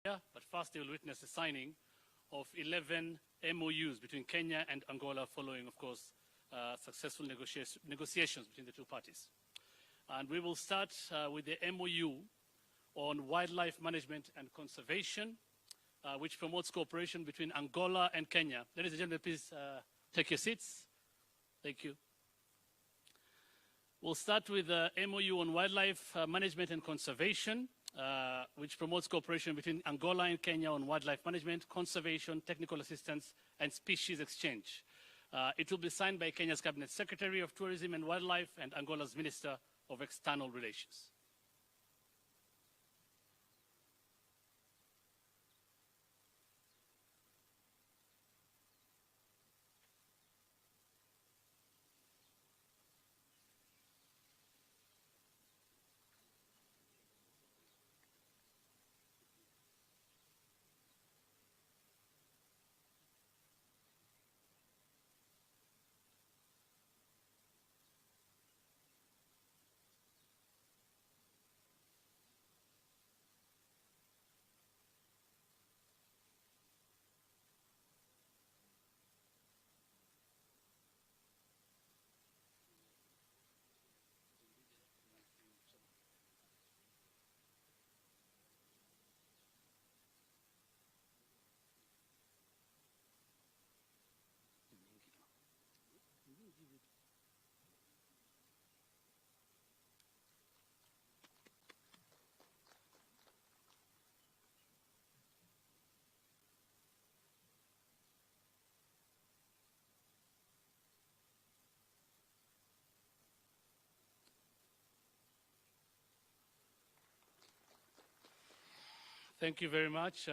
but first they will witness the signing of 11 MOUs between Kenya and Angola following, of course, successful negotiations between the two parties. And we will start with the MOU on wildlife management and conservation, which promotes cooperation between Angola and Kenya. Ladies and gentlemen, please take your seats. Thank you. We'll start with the MOU on wildlife management and conservation, which promotes cooperation between Angola and Kenya on wildlife management, conservation, technical assistance, and species exchange. It will be signed by Kenya's Cabinet Secretary of Tourism and Wildlife and Angola's Minister of External Relations. Thank you very much.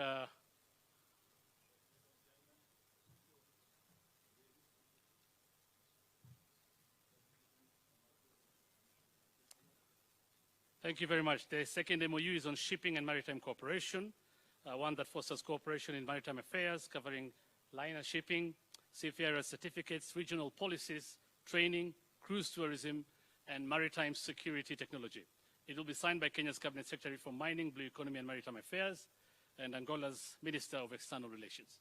Thank you very much. The second MOU is on shipping and maritime cooperation, one that fosters cooperation in maritime affairs, covering liner shipping, seafarer certificates, regional policies, training, cruise tourism, and maritime security technology. It will be signed by Kenya's Cabinet Secretary for Mining, Blue Economy and Maritime Affairs, and Angola's Minister of External Relations.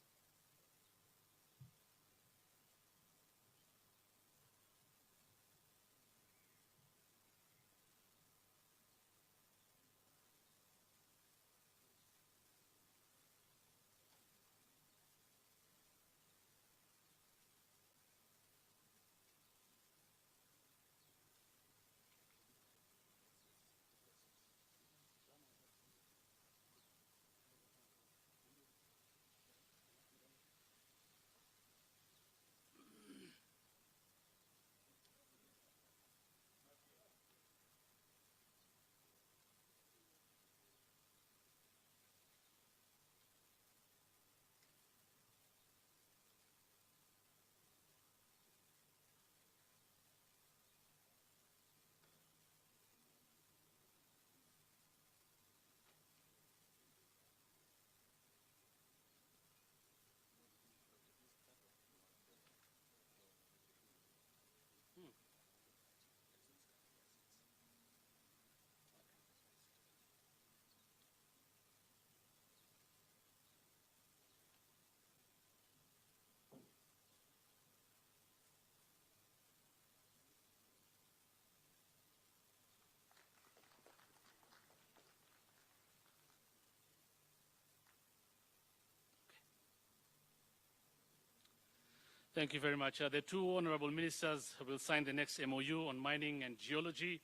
Thank you very much. The two honorable ministers will sign the next MOU on mining and geology,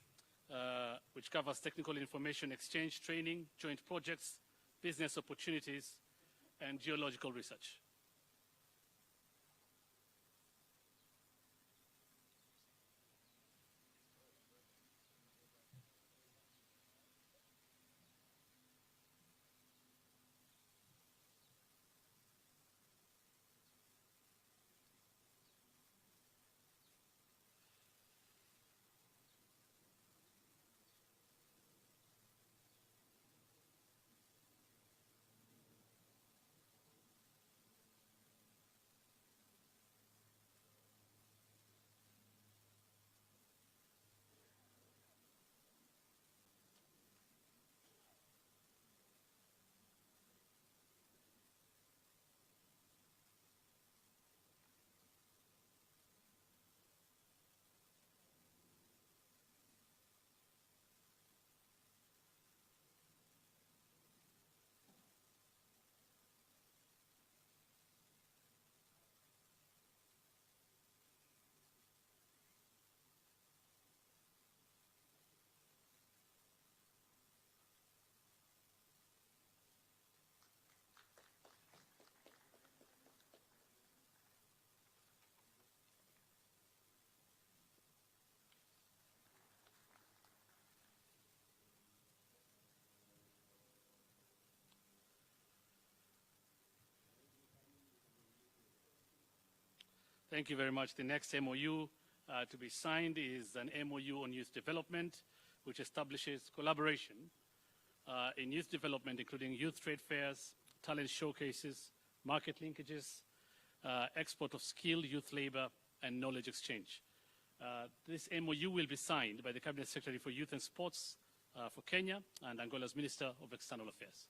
which covers technical information exchange, training, joint projects, business opportunities, and geological research. Thank you very much. The next MOU to be signed is an MOU on youth development, which establishes collaboration in youth development, including youth trade fairs, talent showcases, market linkages, export of skilled youth labor, and knowledge exchange. This MOU will be signed by the Cabinet Secretary for Youth and Sports for Kenya and Angola's Minister of External Affairs.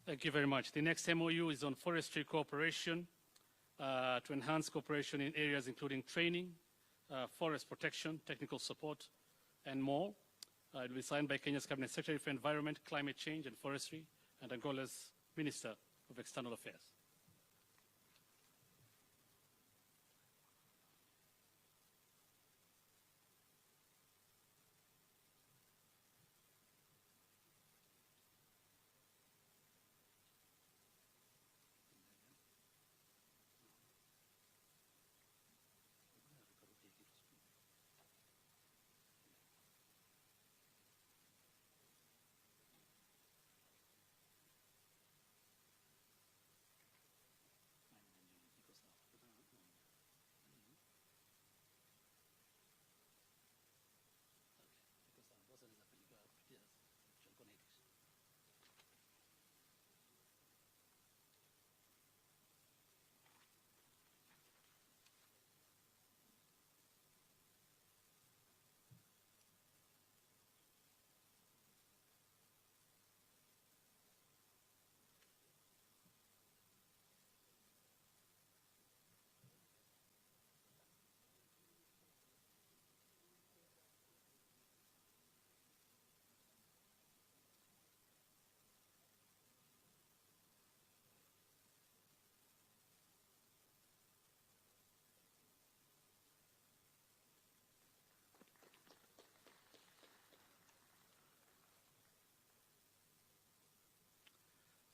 Thank you very much. The next MOU is on forestry cooperation to enhance cooperation in areas including training, forest protection, technical support, and more. It will be signed by Kenya's Cabinet Secretary for Environment, Climate Change, and Forestry, and Angola's Minister of External Affairs.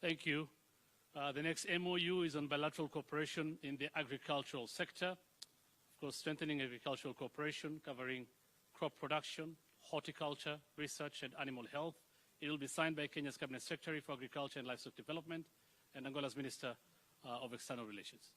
Thank you. The next MOU is on bilateral cooperation in the agricultural sector. Of course, strengthening agricultural cooperation covering crop production, horticulture, research, and animal health. It will be signed by Kenya's Cabinet Secretary for Agriculture and Livestock Development and Angola's Minister of External Relations.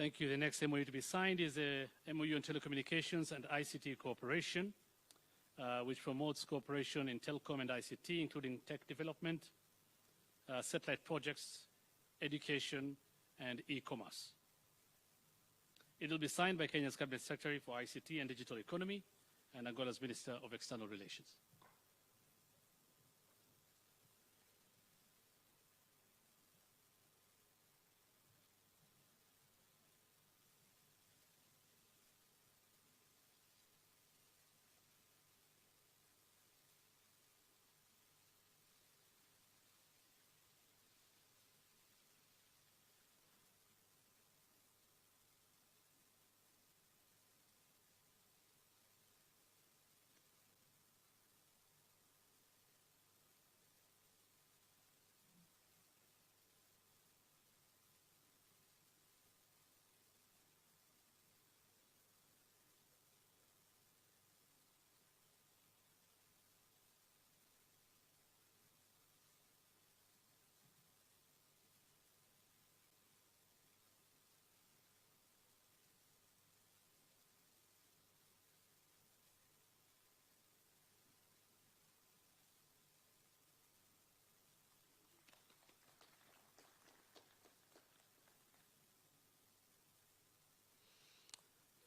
Thank you. The next MOU to be signed is a MOU on telecommunications and ICT cooperation, which promotes cooperation in telecom and ICT, including tech development, satellite projects, education, and e-commerce. It will be signed by Kenya's Cabinet Secretary for ICT and Digital Economy and Angola's Minister of External Relations.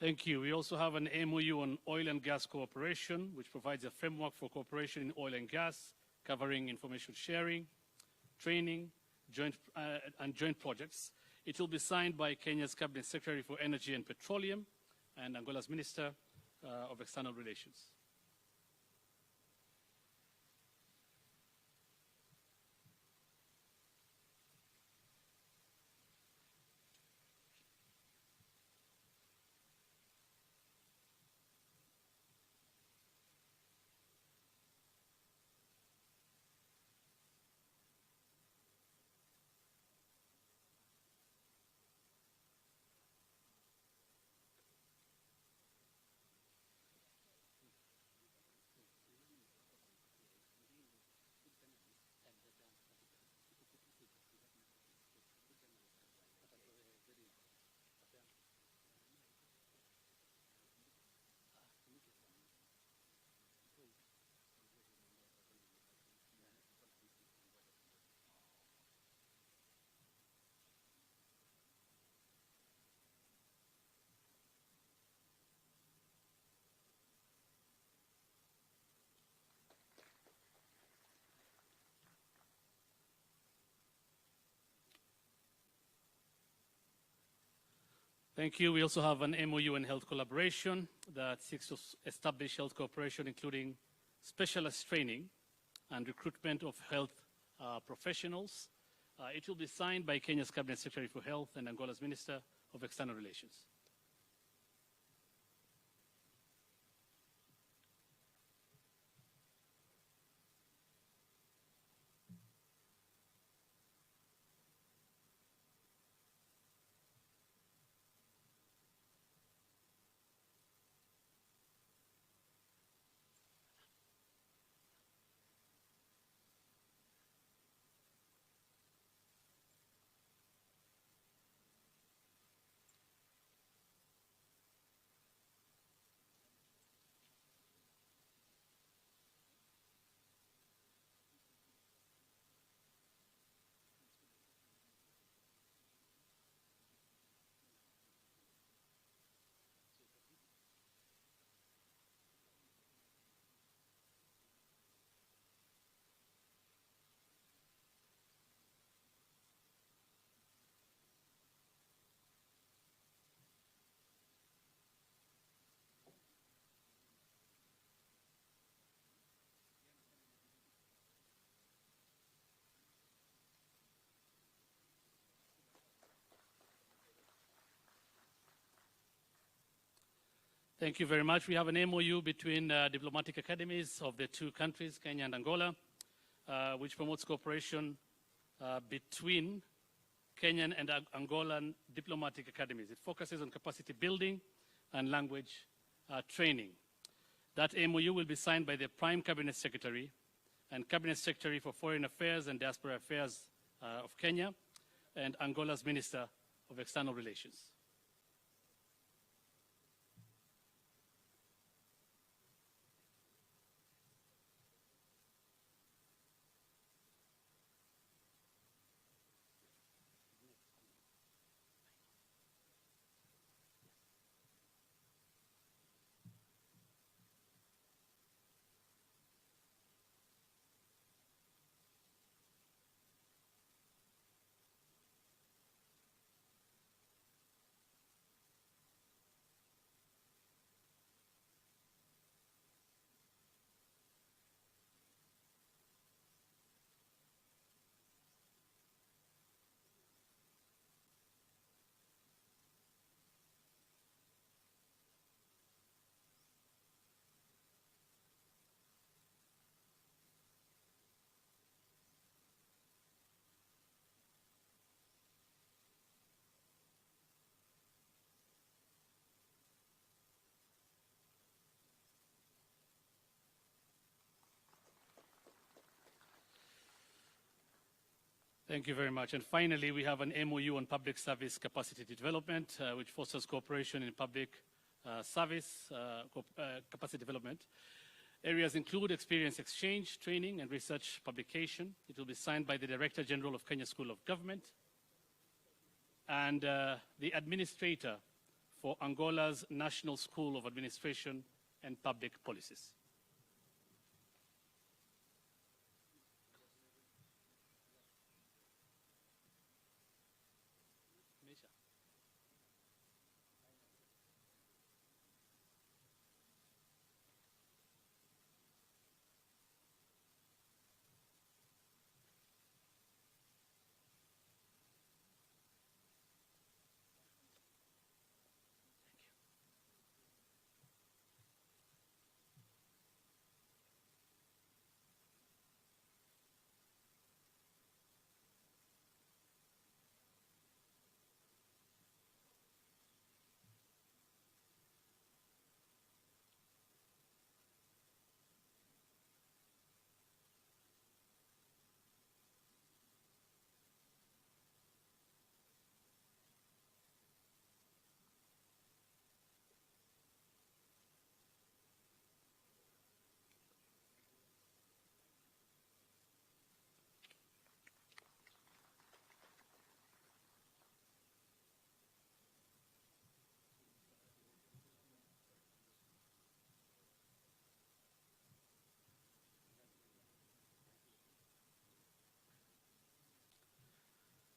Thank you. We also have an MOU on oil and gas cooperation, which provides a framework for cooperation in oil and gas, covering information sharing, training, and joint projects. It will be signed by Kenya's Cabinet Secretary for Energy and Petroleum and Angola's Minister of External Relations. Thank you. We also have an MOU on health collaboration that seeks to establish health cooperation, including specialist training and recruitment of health professionals. It will be signed by Kenya's Cabinet Secretary for Health and Angola's Minister of External Relations. Thank you very much. We have an MOU between diplomatic academies of the two countries, Kenya and Angola, which promotes cooperation between Kenyan and Angolan diplomatic academies. It focuses on capacity building and language training. That MOU will be signed by the Prime Cabinet Secretary and Cabinet Secretary for Foreign Affairs and Diaspora Affairs of Kenya and Angola's Minister of External Relations. Thank you very much. And finally, we have an MOU on public service capacity development, which fosters cooperation in public service capacity development. Areas include experience exchange, training, and research publication. It will be signed by the Director General of Kenya School of Government and the administrator for Angola's National School of Administration and Public Policies.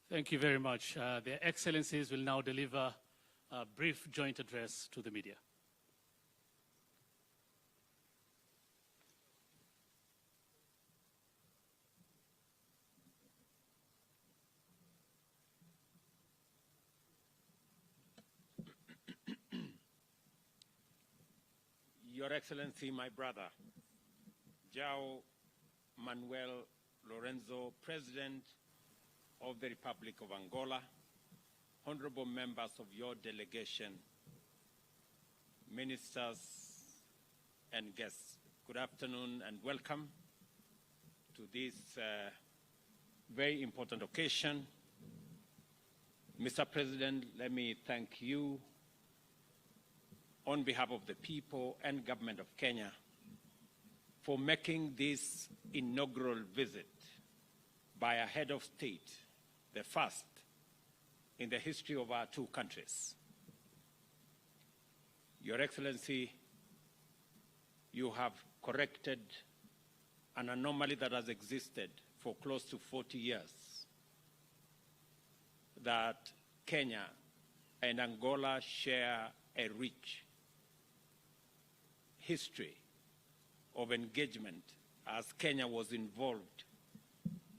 Thank you very much. Their Excellencies will now deliver a brief joint address to the media. Your Excellency, my brother, João Manuel Lourenço, President of the Republic of Angola, honorable members of your delegation, ministers and guests, good afternoon and welcome to this very important occasion. Mr. President, let me thank you on behalf of the people and government of Kenya for making this inaugural visit by a head of state, the first in the history of our two countries. Your Excellency, you have corrected an anomaly that has existed for close to 40 years, that Kenya and Angola share a rich history of engagement as Kenya was involved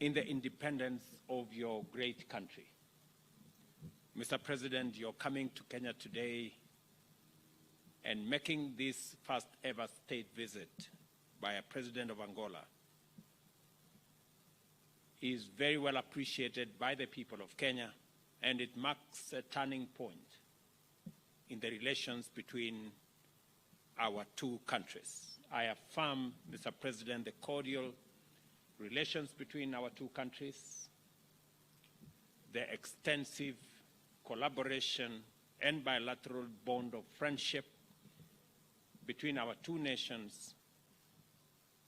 in the independence of your great country. Mr. President, you're coming to Kenya today and making this first ever state visit by a president of Angola is very well appreciated by the people of Kenya, and it marks a turning point in the relations between our two countries. I affirm, Mr. President, the cordial relations between our two countries, the extensive collaboration and bilateral bond of friendship between our two nations,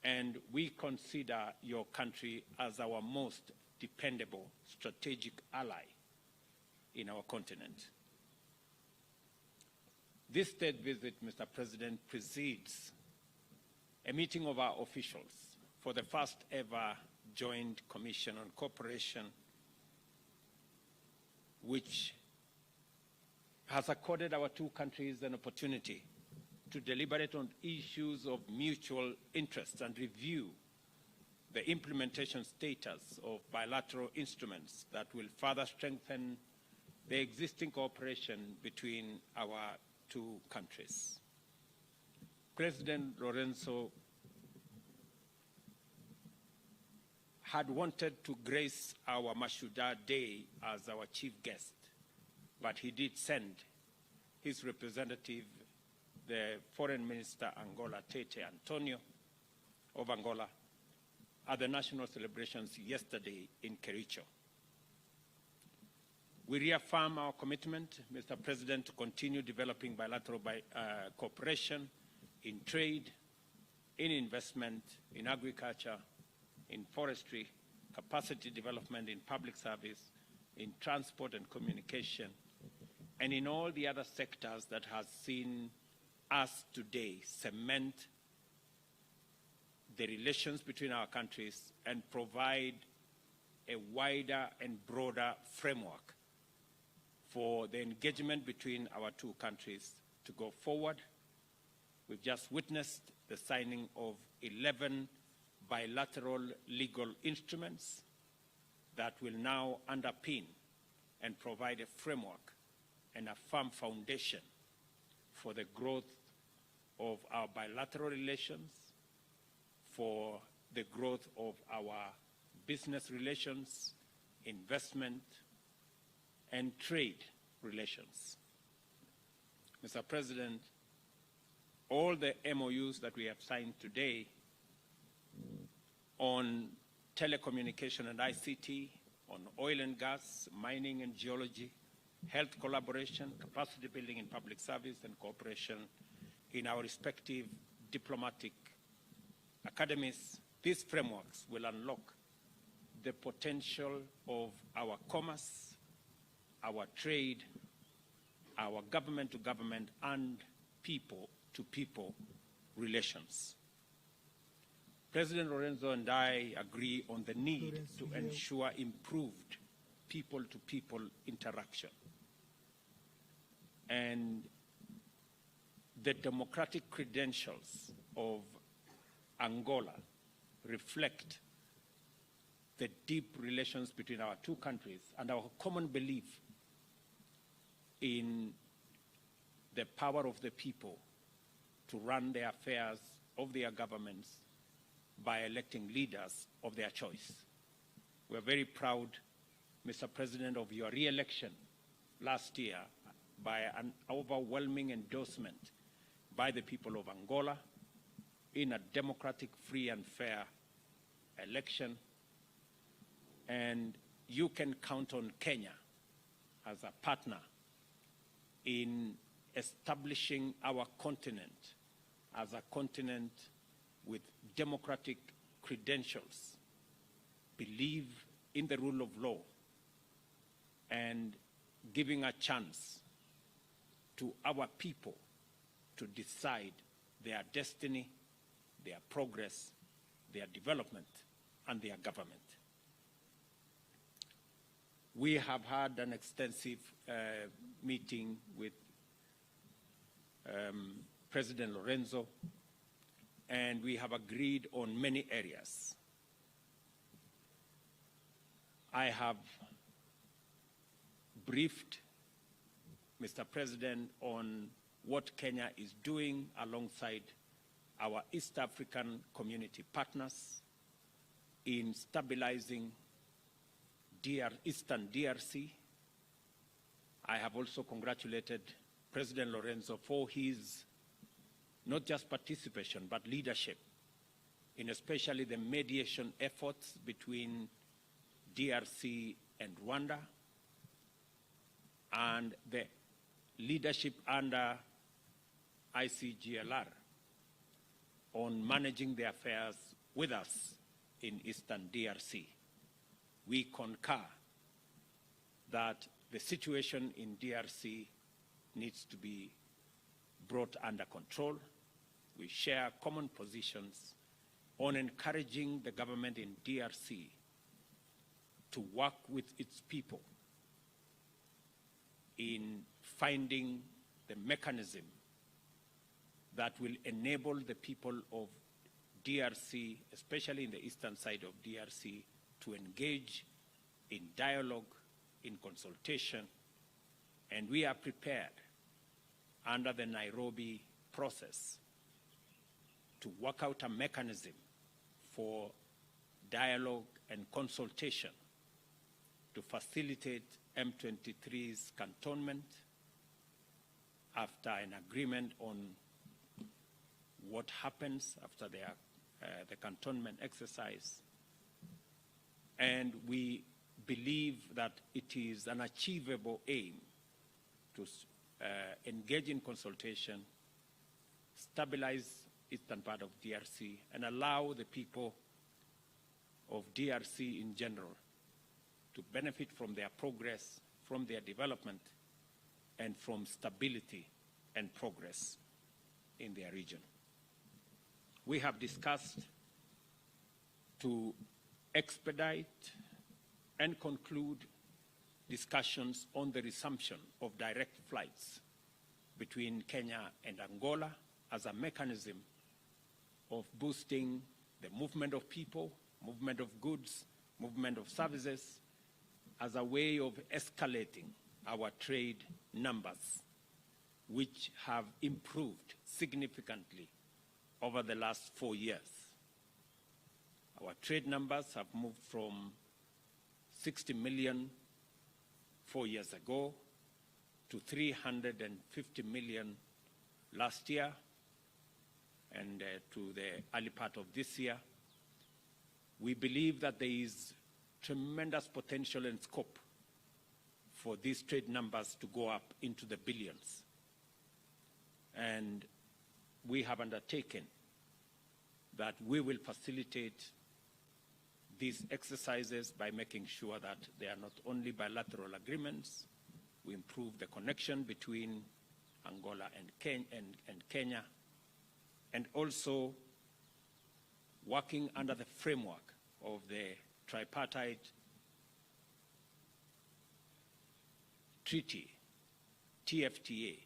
and we consider your country as our most dependable strategic ally in our continent. This state visit, Mr. President, precedes a meeting of our officials for the first ever Joint Commission on Cooperation, which has accorded our two countries an opportunity to deliberate on issues of mutual interest and review the implementation status of bilateral instruments that will further strengthen the existing cooperation between our two countries. President Lourenço had wanted to grace our Mashuda Day as our chief guest, but he did send his representative, the Foreign Minister Angola, Tete Antonio of Angola, at the national celebrations yesterday in Kericho. We reaffirm our commitment, Mr. President, to continue developing bilateral cooperation in trade, in investment, in agriculture, in forestry, capacity development in public service, in transport and communication, and in all the other sectors that has seen us today cement the relations between our countries and provide a wider and broader framework for the engagement between our two countries to go forward. We've just witnessed the signing of 11 bilateral legal instruments that will now underpin and provide a framework and a firm foundation for the growth of our bilateral relations, for the growth of our business relations, investment, and trade relations. Mr. President, all the MOUs that we have signed today on telecommunication and ICT, on oil and gas, mining and geology, health collaboration, capacity building in public service, and cooperation in our respective diplomatic academies, these frameworks will unlock the potential of our commerce, our trade, our government-to-government and people-to-people relations. President Lourenço and I agree on the need to ensure improved people-to-people interaction. And the democratic credentials of Angola reflect the deep relations between our two countries and our common belief in the power of the people to run the affairs of their governments by electing leaders of their choice. We're very proud, Mr. President, of your re-election last year by an overwhelming endorsement by the people of Angola in a democratic, free and fair election. And you can count on Kenya as a partner in establishing our continent as a continent with democratic credentials, believe in the rule of law, and giving a chance to our people to decide their destiny, their progress, their development, and their government. We have had an extensive meeting with President Lourenço, and we have agreed on many areas. I have briefed Mr. President on what Kenya is doing alongside our East African community partners in stabilizing Eastern DRC. I have also congratulated President Lourenço for his not just participation but leadership in especially the mediation efforts between DRC and Rwanda, and the leadership under ICGLR on managing the affairs with us in Eastern DRC. We concur that the situation in DRC needs to be brought under control. We share common positions on encouraging the government in DRC to work with its people in finding the mechanism that will enable the people of DRC, especially in the eastern side of DRC, to engage in dialogue, in consultation, and we are prepared under the Nairobi process to work out a mechanism for dialogue and consultation to facilitate M23's cantonment after an agreement on what happens after the cantonment exercise. And we believe that it is an achievable aim to engage in consultation, stabilize eastern part of DRC, and allow the people of DRC in general to benefit from their progress, from their development, and from stability and progress in their region. We have discussed to expedite and conclude discussions on the resumption of direct flights between Kenya and Angola as a mechanism of boosting the movement of people, movement of goods, movement of services, as a way of escalating our trade numbers, which have improved significantly over the last 4 years. Our trade numbers have moved from 60 million 4 years ago to 350 million last year and to the early part of this year. We believe that there is tremendous potential and scope for these trade numbers to go up into the billions. And we have undertaken that we will facilitate these exercises by making sure that they are not only bilateral agreements, we improve the connection between Angola and Kenya, and also working under the framework of the tripartite treaty, TFTA,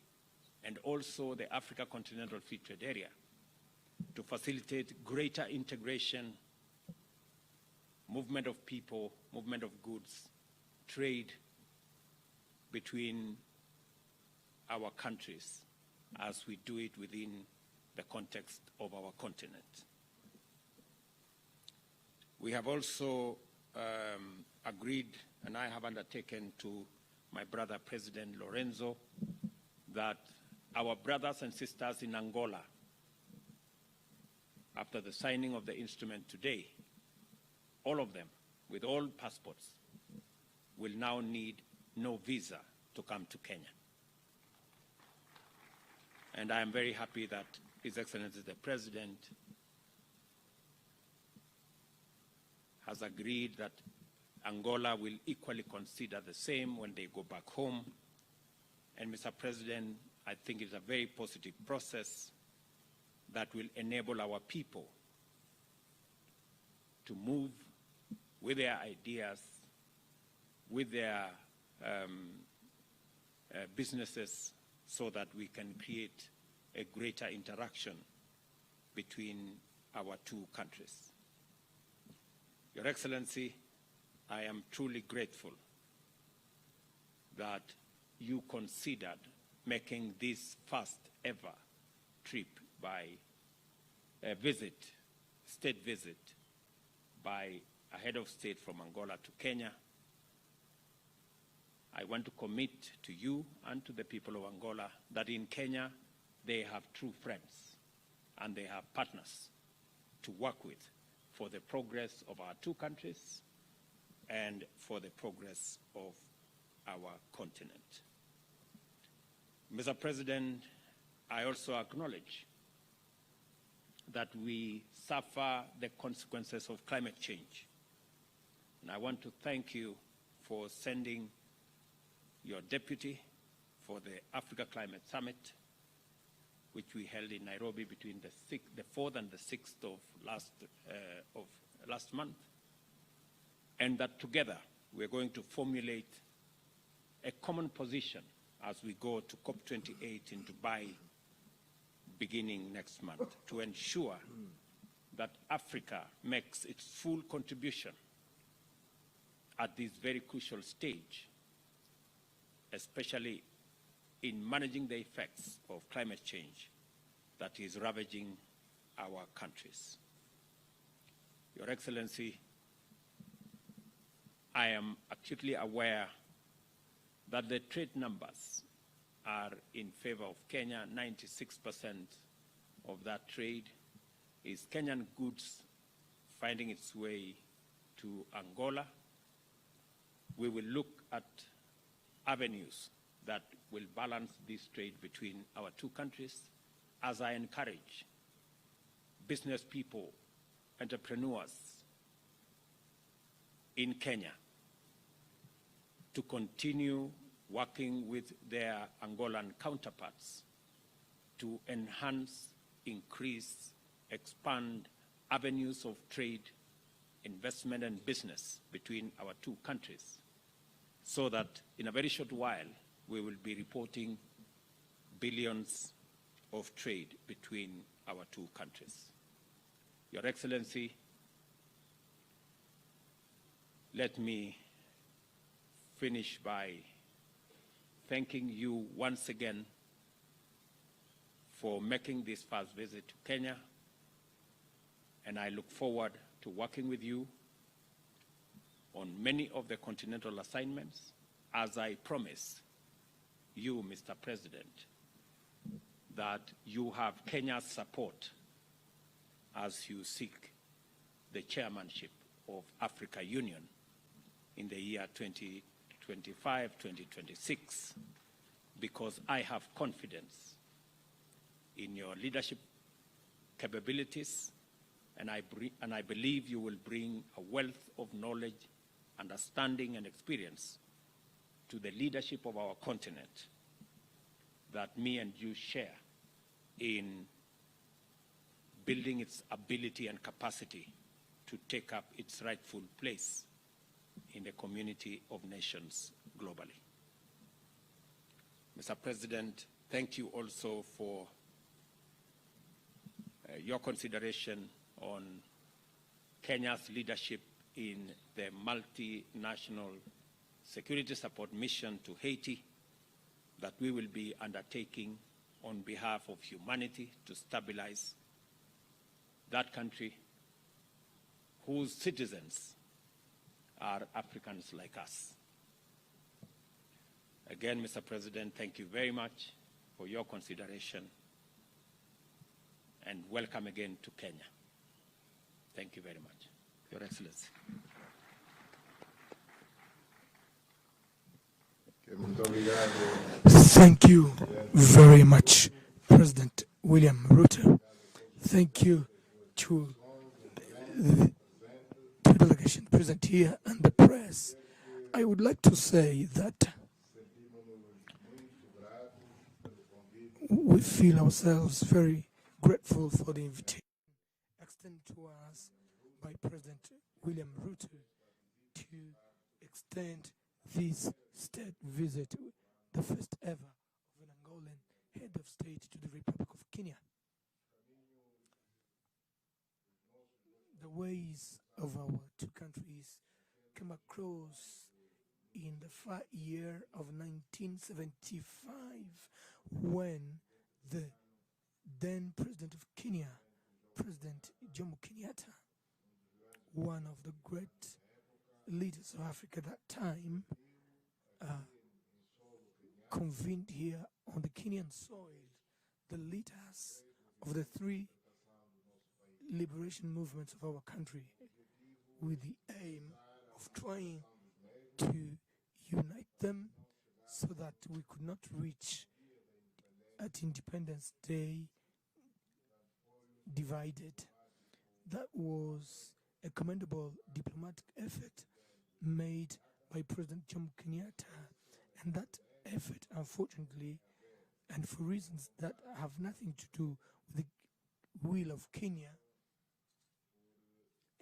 and also the Africa Continental Free Trade Area to facilitate greater integration, movement of people, movement of goods, trade between our countries as we do it within the context of our continent. We have also agreed, and I have undertaken to my brother President Lourenço, that our brothers and sisters in Angola, after the signing of the instrument today, all of them, with all passports, will now need no visa to come to Kenya. And I am very happy that His Excellency the President has agreed that Angola will equally consider the same when they go back home. And Mr. President, I think it's a very positive process that will enable our people to move with their ideas, with their businesses, so that we can create a greater interaction between our two countries. Your Excellency, I am truly grateful that you considered making this first ever trip by a visit, state visit, by a head of state from Angola to Kenya. I want to commit to you and to the people of Angola that in Kenya they have true friends and they have partners to work with for the progress of our two countries and for the progress of our continent. Mr. President, I also acknowledge that we suffer the consequences of climate change. And I want to thank you for sending your deputy for the Africa Climate Summit, which we held in Nairobi between the 4th and the 6th of last month, and that together we're going to formulate a common position as we go to COP28 in Dubai beginning next month to ensure that Africa makes its full contribution at this very crucial stage, especially in managing the effects of climate change that is ravaging our countries. Your Excellency, I am acutely aware that the trade numbers are in favor of Kenya. 96% of that trade is Kenyan goods finding its way to Angola. we will look at avenues that will balance this trade between our two countries, as I encourage business people, entrepreneurs in Kenya to continue working with their Angolan counterparts to enhance, increase, expand avenues of trade, investment, and business between our two countries, so that in a very short while we will be reporting billions of trade between our two countries. Your Excellency, let me finish by thanking you once again for making this first visit to Kenya, and I look forward to working with you on many of the continental assignments, as I promise you, Mr. President, that you have Kenya's support as you seek the chairmanship of Africa Union in the year 2025-2026, because I have confidence in your leadership capabilities, and I believe you will bring a wealth of knowledge, understanding, and experience to the leadership of our continent that me and you share in building its ability and capacity to take up its rightful place in the community of nations globally. Mr. President, thank you also for your consideration on Kenya's leadership in the multinational security support mission to Haiti that we will be undertaking on behalf of humanity to stabilize that country whose citizens are Africans like us. Again, Mr. President, thank you very much for your consideration, and welcome again to Kenya. Thank you very much, Your Excellency. Thank you very much, President William Ruto. Thank you to the delegation present here and the press. I would like to say that we feel ourselves very grateful for the invitation extended to us by President William Ruto to extend this state visit, the first ever of an Angolan head of state to the Republic of Kenya. The ways of our two countries came across in the far year of 1975, when the then President of Kenya, President Jomo Kenyatta, one of the great leaders of Africa at that time, convened here on the Kenyan soil the leaders of the three liberation movements of our country, with the aim of trying to unite them so that we could not reach at Independence Day divided. That was a commendable diplomatic effort made by President Jomo Kenyatta, and that effort, unfortunately, and for reasons that have nothing to do with the will of Kenya,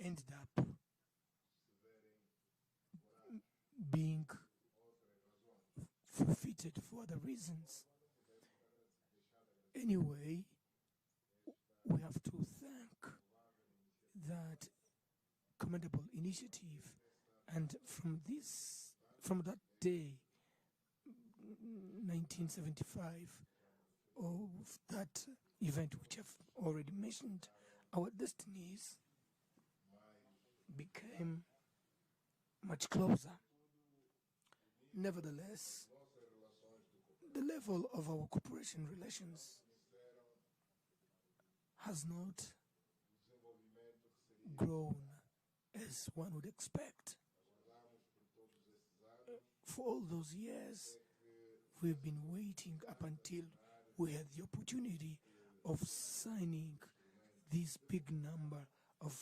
ended up being forfeited for other reasons. Anyway, we have to thank that commendable initiative, and from that day, 1975, of that event which I've already mentioned, our destinies became much closer. Nevertheless, the level of our cooperation relations has not grown as one would expect. For all those years, we've been waiting up until we had the opportunity of signing this big number of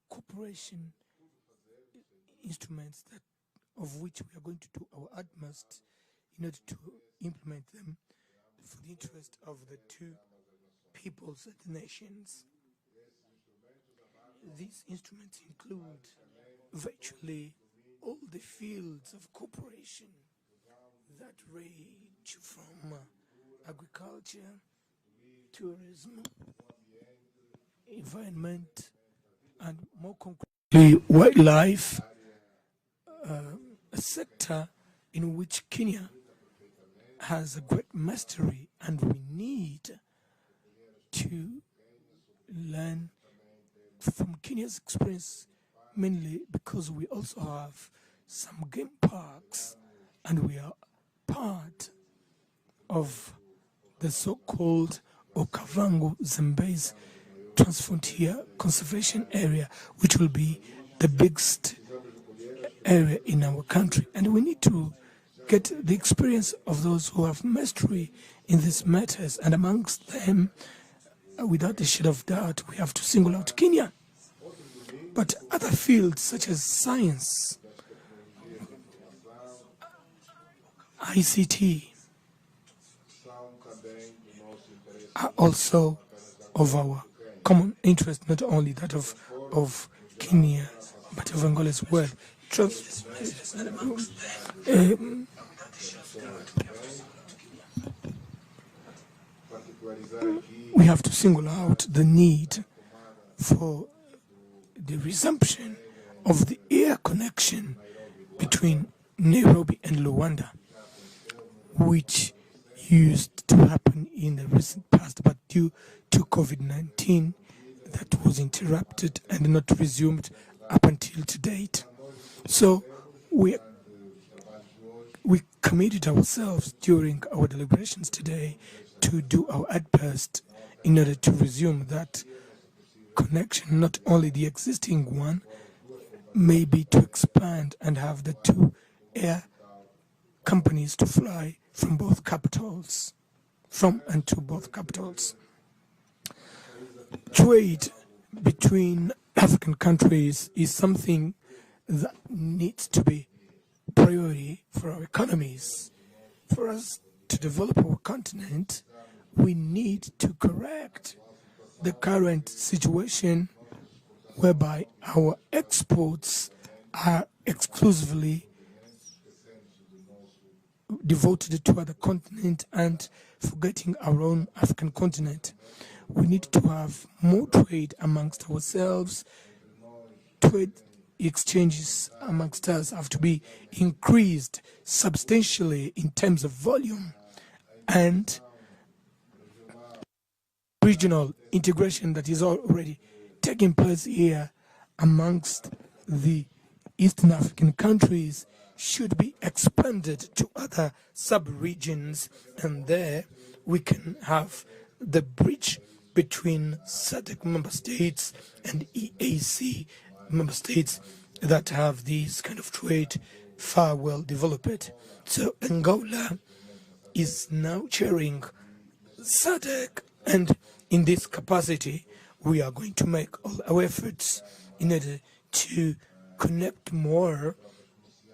cooperation instruments of which we are going to do our utmost in order to implement them for the interest of the two peoples and nations. These instruments include virtually all the fields of cooperation that range from agriculture, tourism, environment, and more concretely, wildlife, a sector in which Kenya has a great mastery, and we need to learn from Kenya's experience, mainly because we also have some game parks and we are part of the so-called Okavango Zambezi Transfrontier Conservation Area, which will be the biggest area in our country. And we need to get the experience of those who have mastery in these matters. And amongst them, without a shadow of doubt, we have to single out Kenya. But other fields such as science, ICT, are also of our common interest, not only that of Kenya, but of Angola as well. We have to single out the need for the resumption of the air connection between Nairobi and Luanda, which used to happen in the recent past, but due to COVID-19, that was interrupted and not resumed up until to date. So we committed ourselves during our deliberations today to do our utmost in order to resume that connection, not only the existing one, maybe to expand and have the two air companies to fly from both capitals, from and to both capitals. Trade between African countries is something that needs to be priority for our economies. For us to develop our continent, we need to correct the current situation whereby our exports are exclusively devoted to other continent and forgetting our own African continent. We need to have more trade amongst ourselves. Trade exchanges amongst us have to be increased substantially in terms of volume, and regional integration that is already taking place here amongst the Eastern African countries should be expanded to other sub-regions, and there we can have the bridge between SADC member states and EAC member states that have these kind of trade far well developed. So Angola is now chairing SADC, and in this capacity we are going to make all our efforts in order to connect more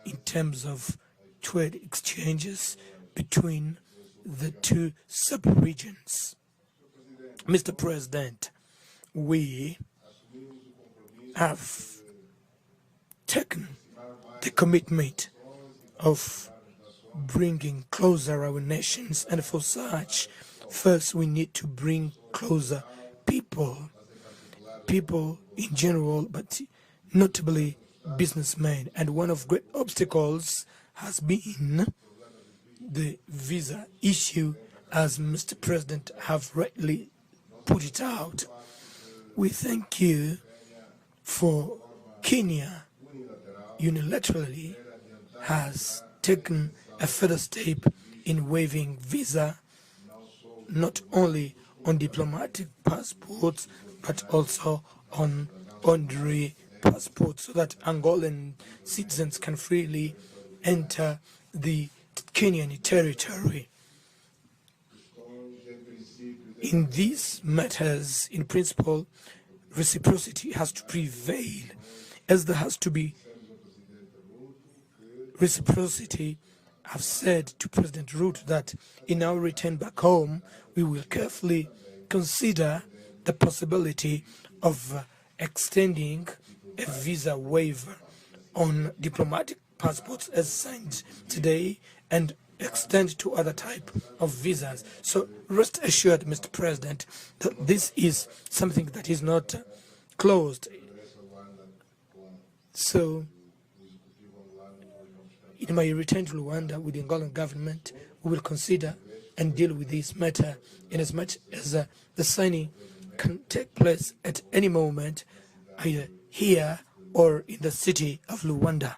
in terms of trade exchanges between the two sub-regions. Mr. President, we have taken the commitment of bringing closer our nations, and for such, first we need to bring closer people in general, but notably businessmen. And one of great obstacles has been the visa issue, as Mr. President have rightly put it out. We thank you for Kenya unilaterally has taken a further step in waiving visa, not only on diplomatic passports, but also on honorary passports, so that Angolan citizens can freely enter the Kenyan territory. In these matters, in principle, reciprocity has to prevail, as there has to be reciprocity. I've said to President Ruto that in our return back home, we will carefully consider the possibility of extending a visa waiver on diplomatic passports as signed today and extend to other type of visas. So rest assured, Mr. President, that this is something that is not closed. So in my return to Rwanda with the Angolan government, we will consider and deal with this matter in as much as the signing can take place at any moment, either here or in the city of Luanda.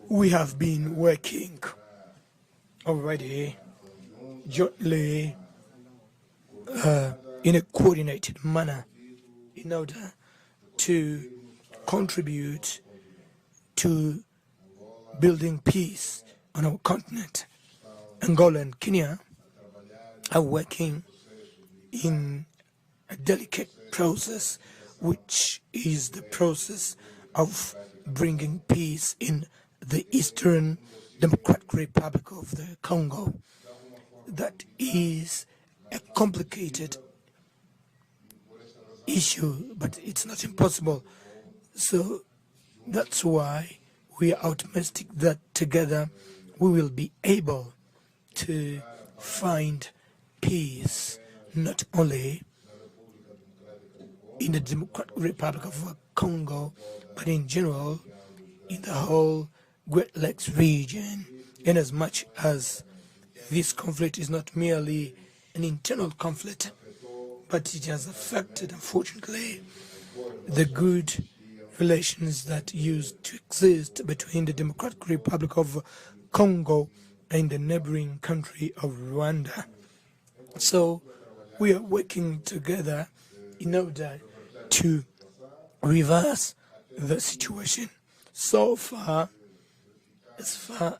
We have been working already jointly in a coordinated manner in order to contribute to building peace on our continent. Angola and Kenya are working in a delicate process, which is the process of bringing peace in the Eastern Democratic Republic of the Congo. That is a complicated issue, but it's not impossible. So that's why we are optimistic that together we will be able to find peace, not only in the Democratic Republic of Congo, but in general in the whole Great Lakes region, in as much as this conflict is not merely an internal conflict, but it has affected, unfortunately, the good relations that used to exist between the Democratic Republic of Congo and the neighboring country of Rwanda. So we are working together in order to reverse the situation. So far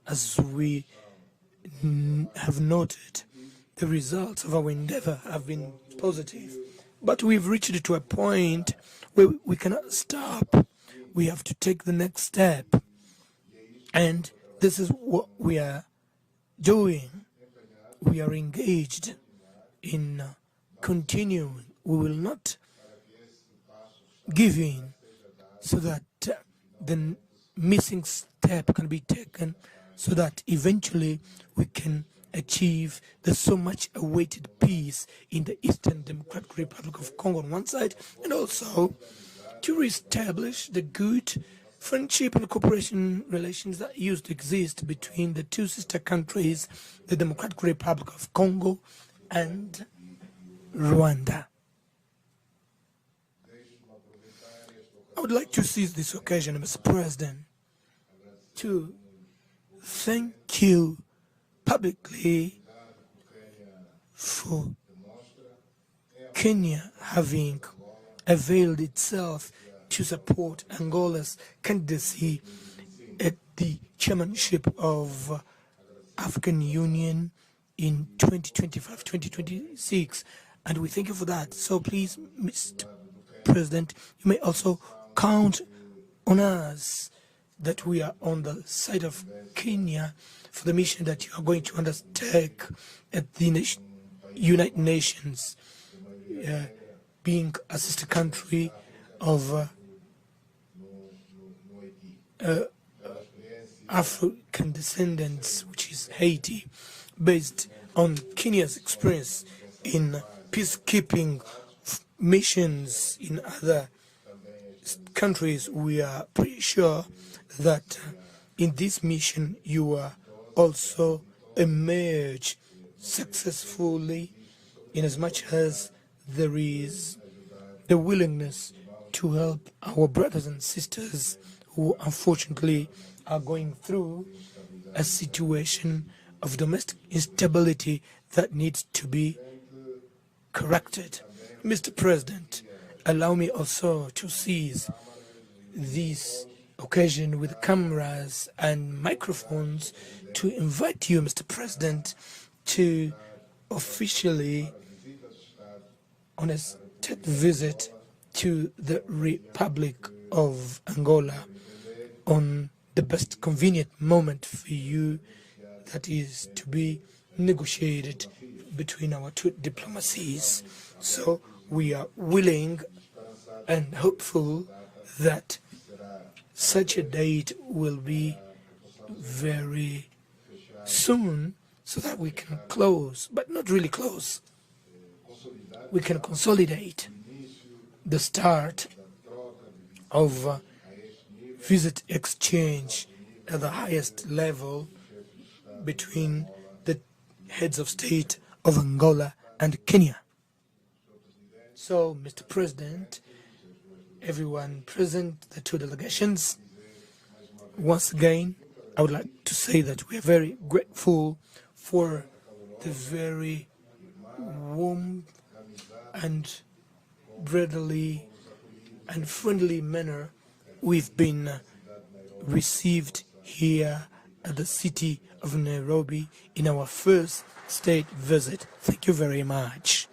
as we have noted, the results of our endeavor have been positive, but we've reached to a point where we cannot stop. We have to take the next step, and this is what we are doing. We are engaged in continuing. We will not give in so that the missing step can be taken, so that eventually we can achieve the so much awaited peace in the Eastern Democratic Republic of Congo on one side, and also to reestablish the good friendship and cooperation relations that used to exist between the two sister countries, the Democratic Republic of Congo and Rwanda. I would like to seize this occasion, Mr. President, to thank you publicly for Kenya having availed itself to support Angola's candidacy at the chairmanship of African Union in 2025-2026, and we thank you for that. So please, Mr. President, you may also count on us that we are on the side of Kenya for the mission that you are going to undertake at the United Nations, being a sister country of African descendants, which is Haiti, based on Kenya's experience in peacekeeping missions in other countries. We are pretty sure that in this mission you will also emerge successfully, in as much as there is the willingness to help our brothers and sisters who unfortunately are going through a situation of domestic instability that needs to be corrected. Mr. President, allow me also to seize this occasion with cameras and microphones to invite you, Mr. President, to officially on a state visit to the Republic of Angola on the best convenient moment for you, that is to be negotiated between our two diplomacies. So we are willing and hopeful that such a date will be very soon so that we can close, but not really close. We can consolidate the start of visit exchange at the highest level between the heads of state of Angola and Kenya. So, Mr. President, everyone present, the two delegations, once again, I would like to say that we are very grateful for the very warm and brotherly and friendly manner we've been received here at the city of Nairobi in our first state visit. Thank you very much.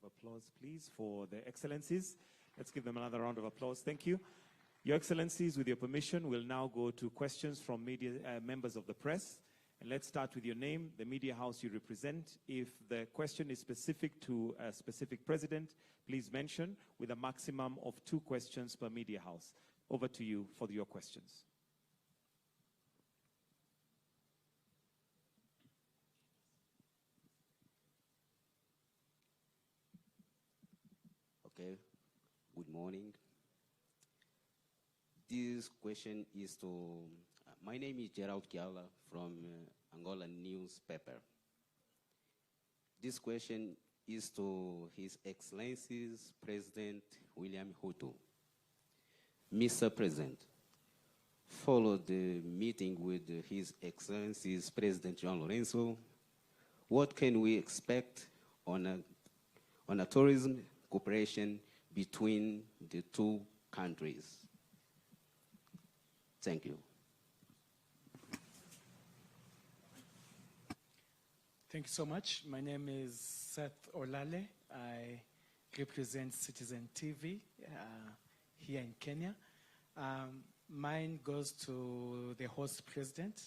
Applause, please, for the Excellencies. Let's give them another round of applause. Thank you. Your Excellencies, with your permission, we'll now go to questions from media members of the press. And let's start with your name, the media house you represent. If the question is specific to a specific president, please mention, with a maximum of 2 questions per media house. Over to you for your questions. Okay, good morning. This question is to, my name is Gerald Kiala from Angola newspaper. This question is to His Excellency's President William Ruto. Mr. President, follow the meeting with His Excellency's President João Lourenço. What can we expect on a tourism cooperation between the two countries? Thank you. Thank you so much. My name is Seth Olale. I represent Citizen TV here in Kenya. Mine goes to the host president,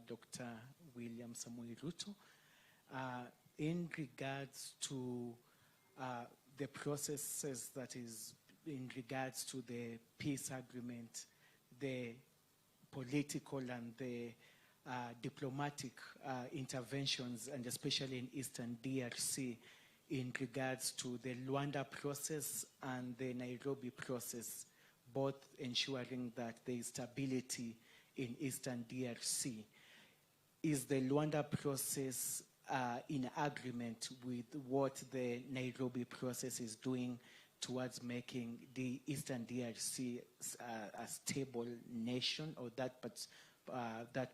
Dr. William Samoei Ruto, in regards to the processes that is in regards to the peace agreement, the political and the diplomatic interventions, and especially in Eastern DRC, in regards to the Luanda process and the Nairobi process, both ensuring that there is stability in Eastern DRC. Is the Luanda process in agreement with what the Nairobi process is doing towards making the Eastern DRC a stable nation, or that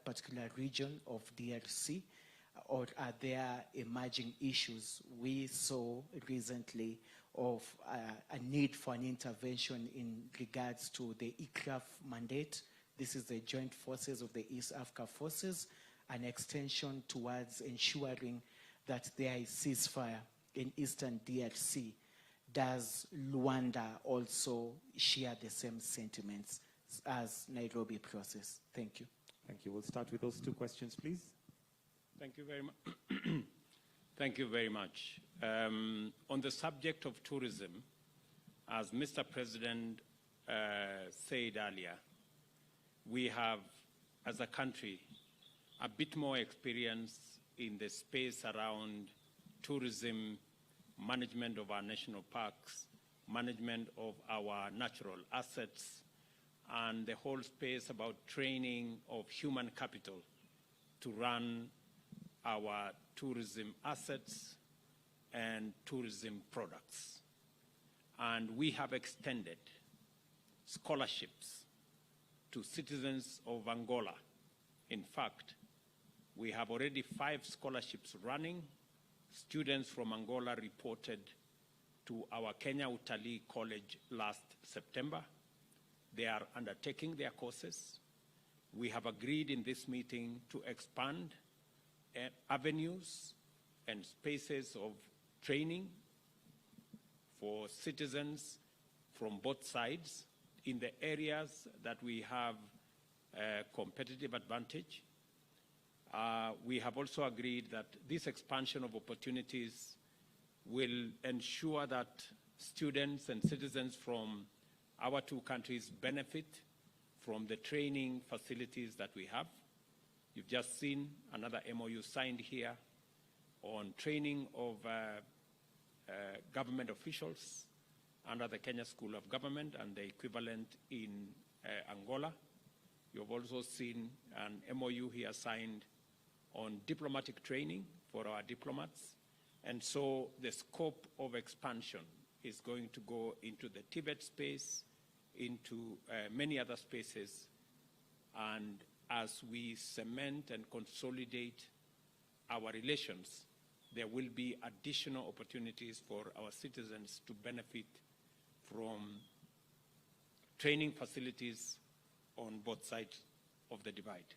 particular region of DRC? Or are there emerging issues? We saw recently of a need for an intervention in regards to the ICRAF mandate. This is the Joint Forces of the East Africa Forces, an extension towards ensuring that there is ceasefire in Eastern DRC. Does Luanda also share the same sentiments as Nairobi process? Thank you. Thank you. We'll start with those 2 questions, please. Thank you very much. Thank you very much. On the subject of tourism, as Mr. President said earlier, we have, as a country, a bit more experience in the space around tourism, management of our national parks, management of our natural assets, and the whole space about training of human capital to run our tourism assets and tourism products. And we have extended scholarships to citizens of Angola In fact, we have already 5 scholarships running. Students from Angola reported to our Kenya Utalii College last September. They are undertaking their courses. We have agreed in this meeting to expand avenues and spaces of training for citizens from both sides in the areas that we have competitive advantage. We have also agreed that this expansion of opportunities will ensure that students and citizens from our 2 countries benefit from the training facilities that we have. You've just seen another MOU signed here on training of government officials under the Kenya School of Government and the equivalent in Angola. You've also seen an MOU here signed on diplomatic training for our diplomats. And so the scope of expansion is going to go into the Tibet space, into many other spaces. And as we cement and consolidate our relations, there will be additional opportunities for our citizens to benefit from training facilities on both sides of the divide.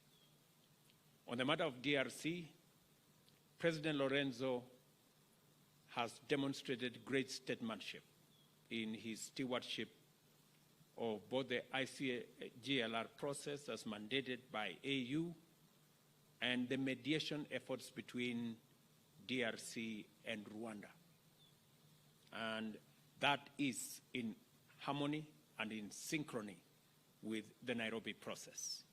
On the matter of DRC, President Lourenço has demonstrated great statesmanship in his stewardship of both the ICGLR process as mandated by AU and the mediation efforts between DRC and Rwanda. And that is in harmony and in synchrony with the Nairobi process.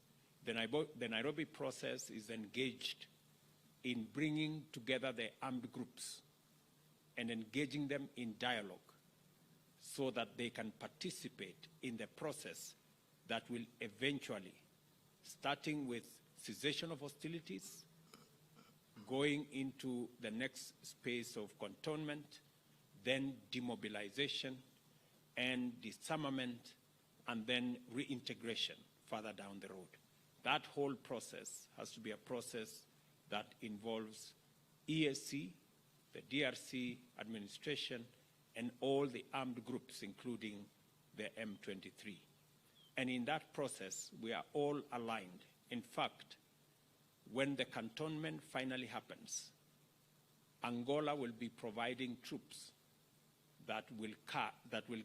The Nairobi process is engaged in bringing together the armed groups and engaging them in dialogue so that they can participate in the process that will eventually, starting with cessation of hostilities, going into the next space of cantonment, then demobilization and disarmament, and then reintegration further down the road. That whole process has to be a process that involves EAC, the DRC administration, and all the armed groups, including the M23. And in that process, we are all aligned. In fact, when the cantonment finally happens, Angola will be providing troops that will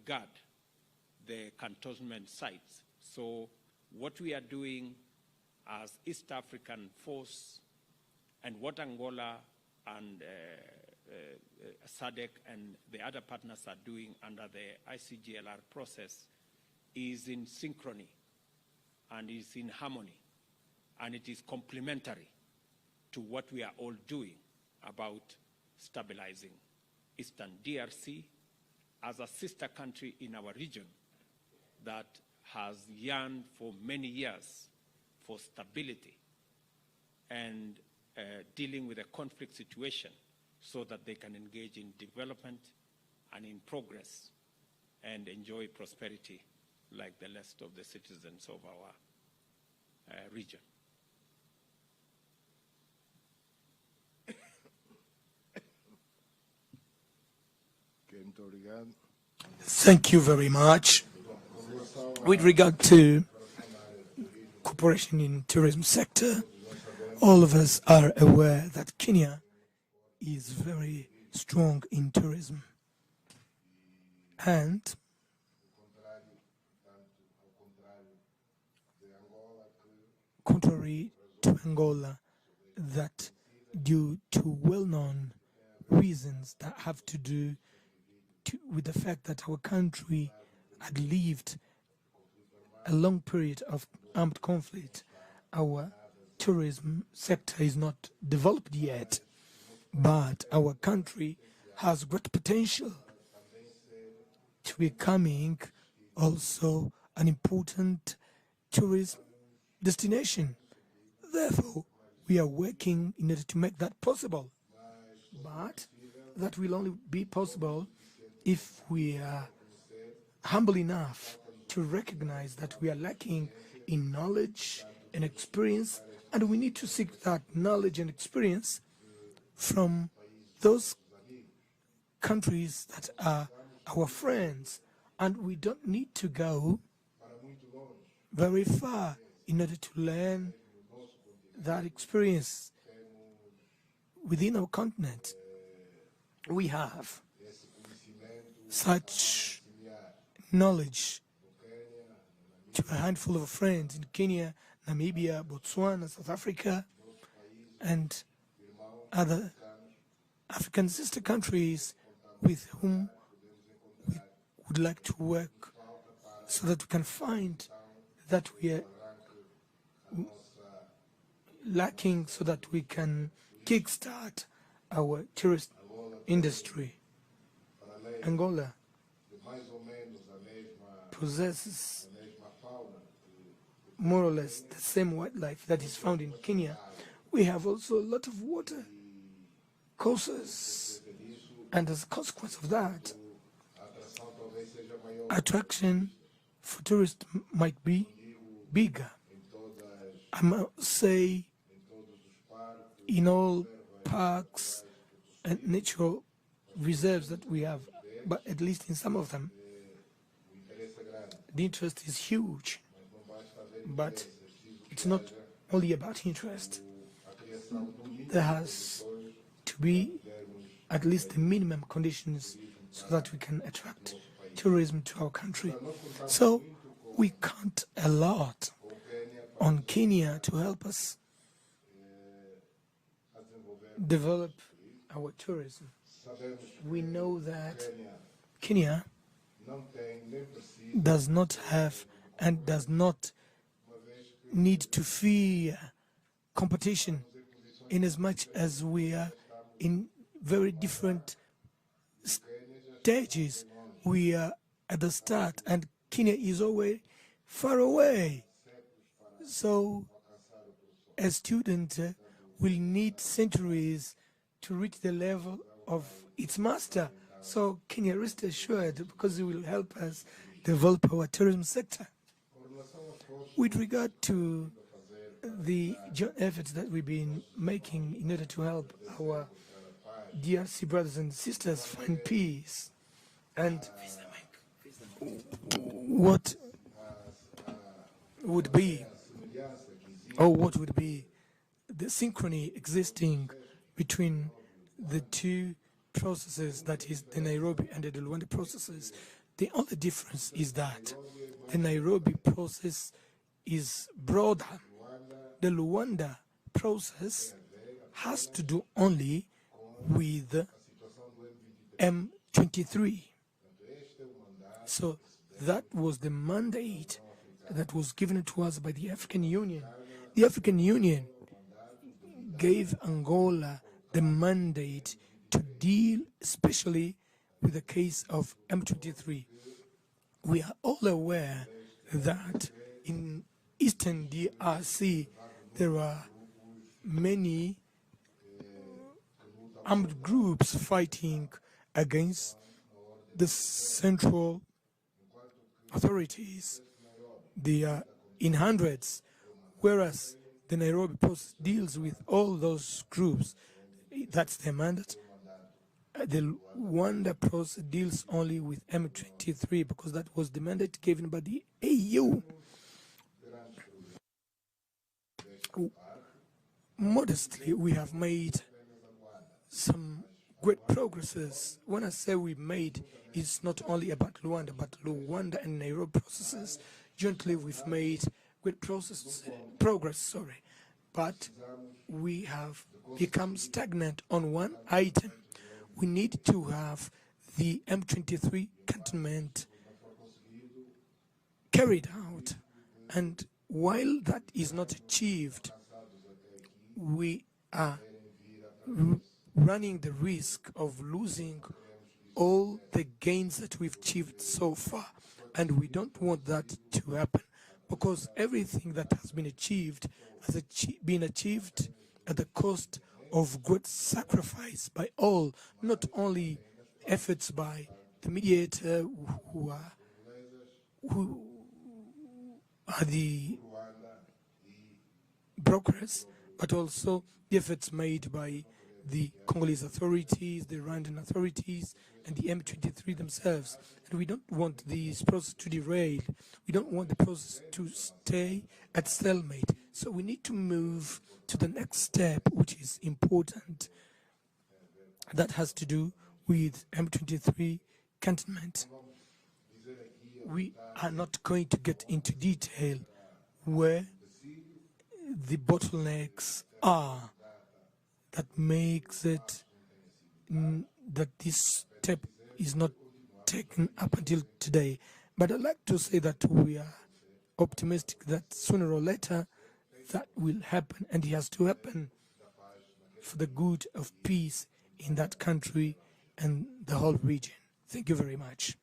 guard the cantonment sites. So what we are doing as East African force and what Angola and SADC and the other partners are doing under the ICGLR process is in synchrony and is in harmony, and it is complementary to what we are all doing about stabilizing Eastern DRC as a sister country in our region that has yearned for many years for stability and dealing with a conflict situation so that they can engage in development and in progress and enjoy prosperity like the rest of the citizens of our region. Thank you very much. With regard to cooperation in tourism sector, all of us are aware that Kenya is very strong in tourism. And contrary to Angola, that due to well-known reasons that have to do with the fact that our country had lived a long period of armed conflict, our tourism sector is not developed yet, but our country has great potential to becoming also an important tourist destination. Therefore, we are working in order to make that possible. But that will only be possible if we are humble enough to recognize that we are lacking in knowledge and experience And we need to seek that knowledge and experience from those countries that are our friends. And we don't need to go very far in order to learn that experience within our continent. We have such knowledge to a handful of friends in Kenya, Namibia, Botswana, South Africa, and other African sister countries with whom we would like to work so that we can find that we are lacking so that we can kickstart our tourist industry. Angola possesses more or less the same wildlife that is found in Kenya. We have also a lot of water courses, and as a consequence of that, attraction for tourists might be bigger. I must say, in all parks and natural reserves that we have, but at least in some of them, the interest is huge. But it's not only about interest. There has to be at least the minimum conditions so that we can attract tourism to our country. So we count a lot on Kenya to help us develop our tourism. We know that Kenya does not have and does not need to fear competition, in as much as we are in very different stages. We are at the start and Kenya is always far away. So a student will need centuries to reach the level of its master. So Kenya, rest assured, because it will help us develop our tourism sector. With regard to the joint efforts that we've been making in order to help our DRC brothers and sisters find peace, and what would be the synchrony existing between the two processes, that is the Nairobi and the Luanda processes. The only difference is that the Nairobi process is broader. The Luanda process has to do only with M23. So that was the mandate that was given to us by the African Union. The African Union gave Angola the mandate to deal especially with the case of M23. We are all aware that in Eastern DRC there are many armed groups fighting against the central authorities. They are in hundreds, whereas the Nairobi process deals with all those groups. That's their mandate. The Luanda process deals only with M23 because that was the mandate given by the AU. Modestly, we have made some great progresses. When I say we made, it's not only about Luanda, but Luanda and Nairobi processes. Jointly, we've made great progress, but we have become stagnant on one item. We need to have the M23 cantonment carried out, and while that is not achieved, we are running the risk of losing all the gains that we've achieved so far, and we don't want that to happen, because everything that has been achieved has been achieved at the cost of great sacrifice by all, not only efforts by the mediator who are the brokers, but also the efforts made by the Congolese authorities, the Rwandan authorities, and the M23 themselves. And we don't want this process to derail. We don't want the process to stay at stalemate. So we need to move to the next step, which is important. That has to do with M23 cantonment. We are not going to get into detail where the bottlenecks are that makes it that this step is not taken up until today. But I'd like to say that we are optimistic that sooner or later that will happen, and it has to happen for the good of peace in that country and the whole region. Thank you very much.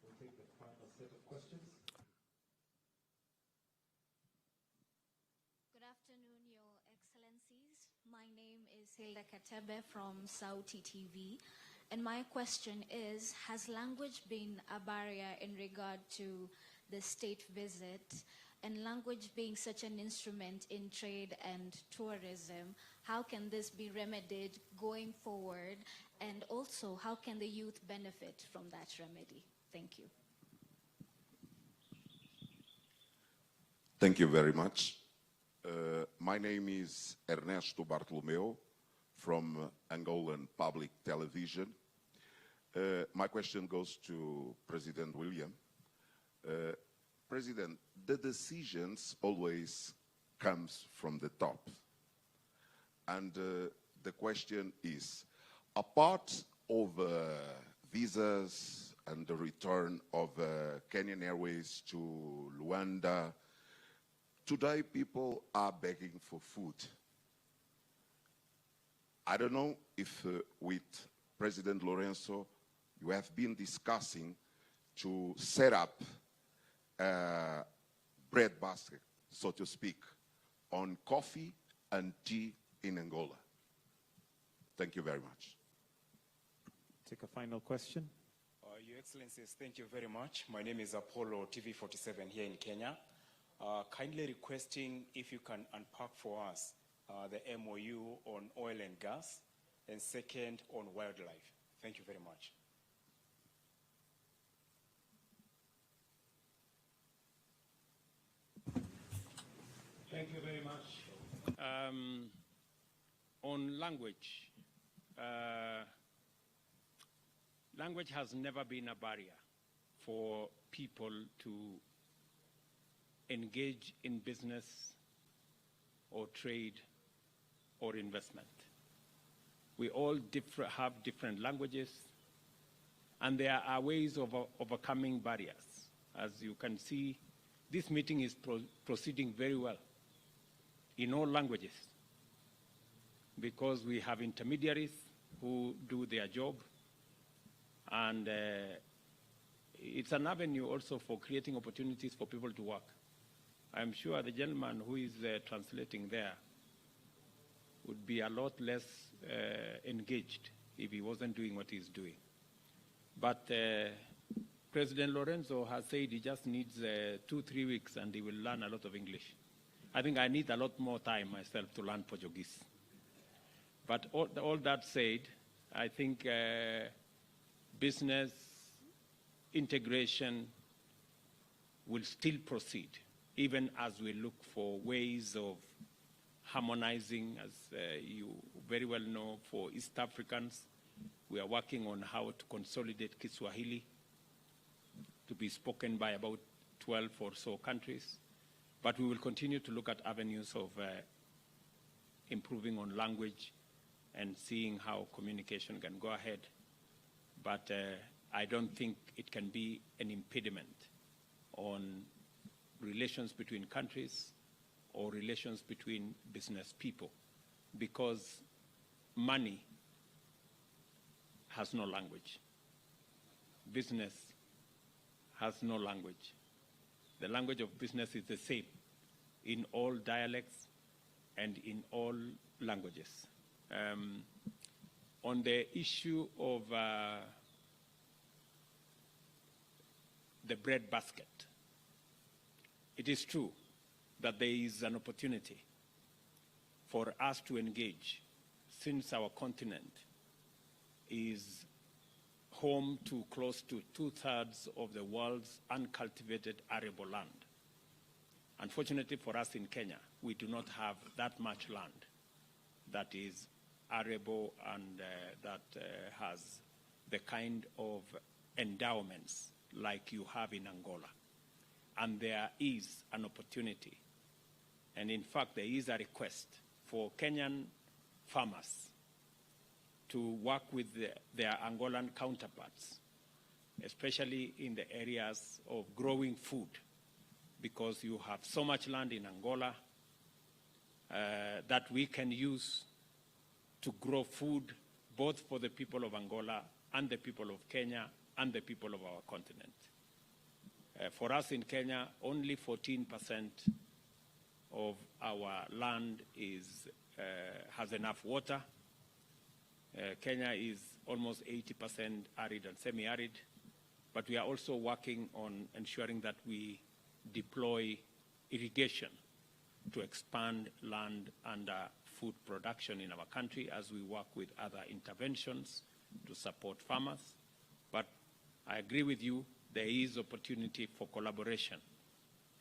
Good afternoon, Your Excellencies. My name is Hilda Katebe from Sauti TV. And my question is, has language been a barrier in regard to the state visit? And language being such an instrument in trade and tourism, how can this be remedied going forward? And also, how can the youth benefit from that remedy? Thank you. Thank you very much. My name is Ernesto Bartolomeu from Angolan Public Television. My question goes to President William. President, the decisions always comes from the top. And the question is, apart of visas and the return of Kenyan Airways to Luanda, today people are begging for food. I don't know if with President Lourenço you have been discussing to set up a bread basket, so to speak, on coffee and tea in Angola. Thank you very much. Take a final question. Your Excellencies, thank you very much. My name is Apollo TV47 here in Kenya. Kindly requesting if you can unpack for us the MOU on oil and gas, and second on wildlife. Thank you very much. Thank you very much. On language, language has never been a barrier for people to engage in business or trade or investment. We all have different languages, and there are ways of overcoming barriers. As you can see, this meeting is proceeding very well in all languages, because we have intermediaries who do their job, and it's an avenue also for creating opportunities for people to work. I'm sure the gentleman who is translating there would be a lot less engaged if he wasn't doing what he's doing. But President Lourenço has said he just needs 2-3 weeks and he will learn a lot of English. I think I need a lot more time myself to learn Portuguese. But all that said, I think business integration will still proceed, even as we look for ways of harmonizing. As you very well know, for East Africans, we are working on how to consolidate Kiswahili to be spoken by about 12 or so countries. But we will continue to look at avenues of improving on language and seeing how communication can go ahead. But I don't think it can be an impediment on relations between countries or relations between business people, because money has no language. Business has no language. The language of business is the same in all dialects and in all languages. On the issue of the bread basket, it is true that there is an opportunity for us to engage, since our continent is home to close to 2/3 of the world's uncultivated arable land. Unfortunately for us in Kenya, we do not have that much land that is arable and that has the kind of endowments like you have in Angola. And there is an opportunity, and in fact there is a request for Kenyan farmers to work with their Angolan counterparts, especially in the areas of growing food, because you have so much land in Angola that we can use to grow food both for the people of Angola and the people of Kenya and the people of our continent. For us in Kenya, only 14% of our land has enough water. Kenya is almost 80% arid and semi-arid, but we are also working on ensuring that we deploy irrigation to expand land and food production in our country as we work with other interventions to support farmers. But I agree with you, there is opportunity for collaboration.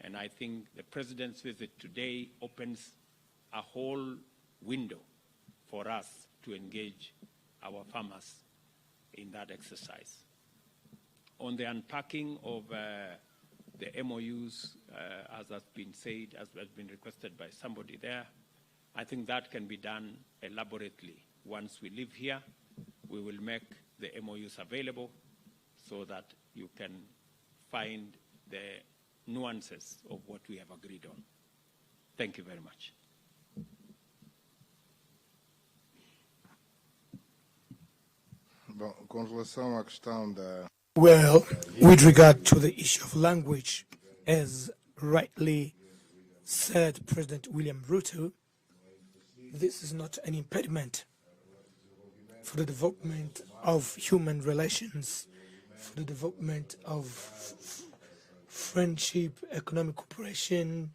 And I think the President's visit today opens a whole window for us to engage our farmers in that exercise. On the unpacking of the MOUs, as has been said, as has been requested by somebody there, I think that can be done elaborately. Once we live here, we will make the MOUs available so that you can find the nuances of what we have agreed on. Thank you very much. Bom, com relação à questão da... Well, with regard to the issue of language, as rightly said President William Ruto, this is not an impediment for the development of human relations, for the development of friendship, economic cooperation,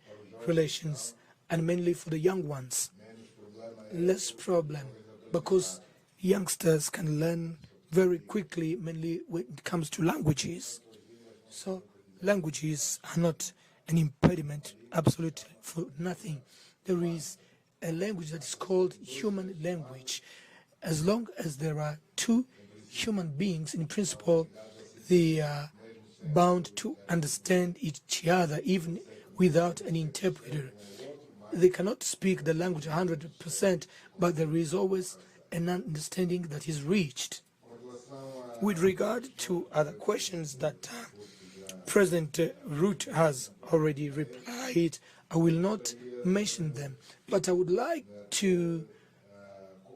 relations, and mainly for the young ones. Less problem, because youngsters can learn very quickly, mainly when it comes to languages. So languages are not an impediment, absolutely for nothing. There is a language that is called human language. As long as there are two human beings, in principle, they are bound to understand each other, even without an interpreter. They cannot speak the language 100%, but there is always an understanding that is reached. With regard to other questions that President Ruto has already replied, I will not mention them, but I would like to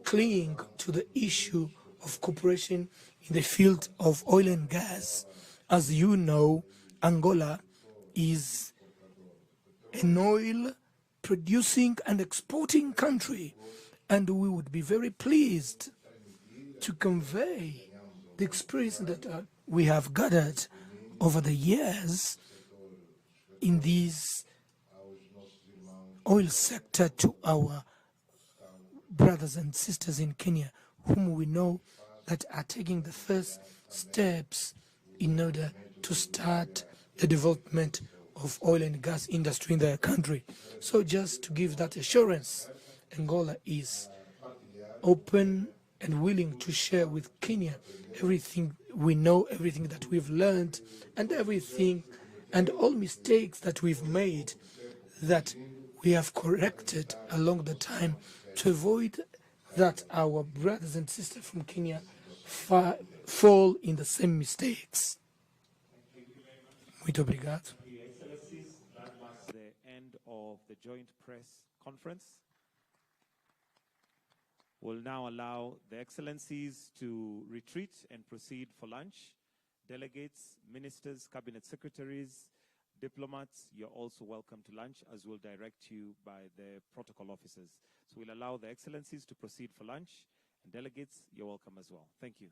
cling to the issue of cooperation in the field of oil and gas. As you know, Angola is an oil producing and exporting country, and we would be very pleased to convey the experience that we have gathered over the years in this oil sector to our brothers and sisters in Kenya, whom we know that are taking the first steps in order to start the development of oil and gas industry in their country. So just to give that assurance, Angola is open and willing to share with Kenya everything we know, everything that we've learned, and everything and all mistakes that we've made that we have corrected along the time to avoid that our brothers and sisters from Kenya fall in the same mistakes. Muito obrigado. Excellencies, that marks the end of the joint press conference. We'll now allow the Excellencies to retreat and proceed for lunch. Delegates, ministers, cabinet secretaries, diplomats, you're also welcome to lunch, as will direct you by the protocol officers. So we'll allow the Excellencies to proceed for lunch, and delegates, you're welcome as well. Thank you.